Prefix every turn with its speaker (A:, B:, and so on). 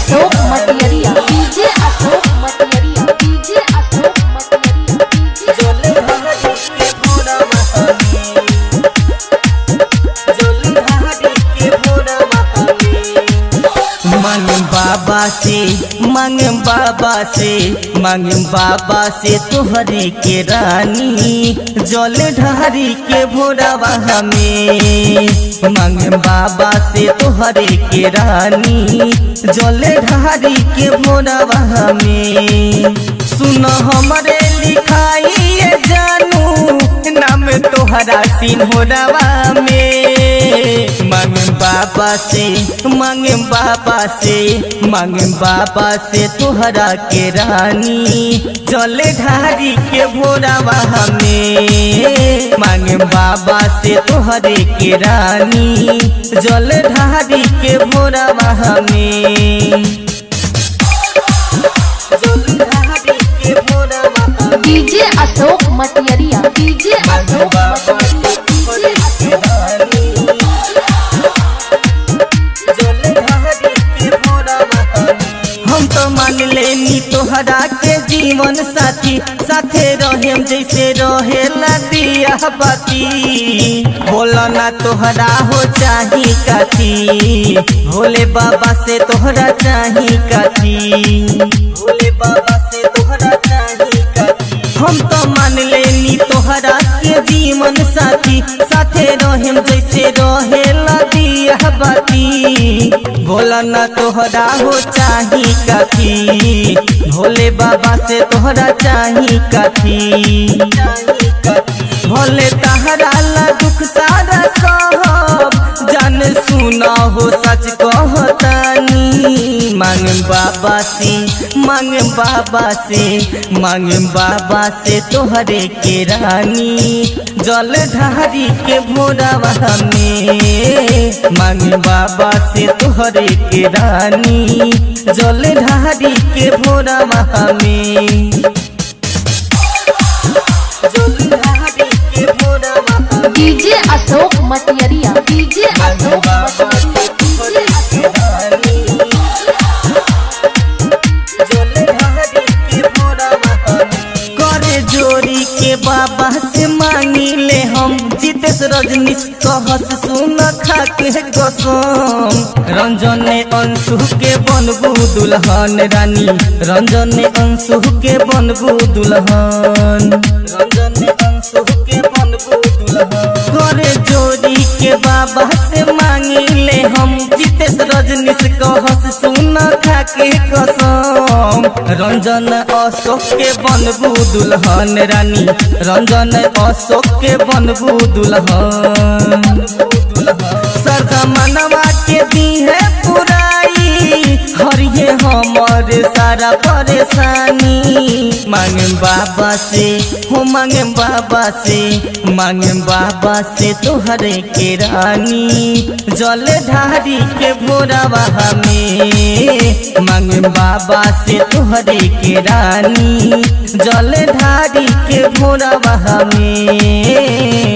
A: Ashok Matiyariya, DJ Ashok Matiyariya, DJ Ashok Matiyariya,
B: जल ढारी के भोरा महामी, जल ढारी के भोरा महामी। मांग बाबा से मांग बाबा से मांग बाबा से तोहरे के रानी, जल ढारी के भोरावा हमें। मांग बाबा से तोहरे के रानी, जल ढारी के भोरावा हमें। सुन हमरे लिखाई जानू, नाम तोहरा सिन्होरावा में। मांग बाबा से मांग बाबा से मांग बाबा से तोहरा के रानी, जल ढारी के भोरावा हमें। मांग बाबा से तोहरे के रानी, जल ढारी के भोरावा हमें। जल ढारी के भोरावा हमें।
A: DJ Ashok Matiyariya, DJ Ashok Matiyariya, DJ Ashok
B: हम तो मान लेनी तोहरा के जीवन साथी, साथे रहेम जैसे रहेला दिया बाती। बोला ना तोहरा हो चाही काथी, भोले बाबा से तोहरा चाही काथी, भोले बाबा से तोहरा चाही काथी। हम तो मान लेनी तोहरा के जीवन साथी, साथे रहेम जैसे रहेला दिया बाती। भोला ना तोहरा हो चाही काथी, भोले बाबा से तोहरा चाही काथी। भोले तहरा ला दुख सारा सहब, जान सुना हो सच कहतानी। मांग बाबा से मांग बाबा से मांग बाबा से तोहरे के रानी, जल ढारी के भोरावा हमें। मांग बाबा से तोहरे के रानी, जल ढारी के भोरावा हमें। जल ढारी के भोरावा हमें।
A: DJ Ashok Matiyariya, DJ Ashok Matiyariya, DJ Ashok
B: करे जोड़ी के बाबा से मांगी ले हम, जितेश रजनीश कहत सुन खा के कसम। रंजन अंशु के बनबू दुल्हन रानी, रंजन अंशु के बनबू दुल्हन, रंजन अंशु के बनबू दुल्हन। करे जोड़ी के बाबा से मांगी ले हम, जितेश रजनीश कहत सुन खा के कसम। रंजन अशोक के बनबू दुल्हन रानी, रंजन अशोक के बनबू दुल्हन। सरदा मनवा के दी है पुराई, हरिये हमर सारा परेशानी। मांग बाबा से हो मांग बाबा से मांग बाबा से तोहरे के रानी, जल ढारी के भोरावा हमें। मांग बाबा से तोहरे के रानी, जल ढारी के भोरावा हमें।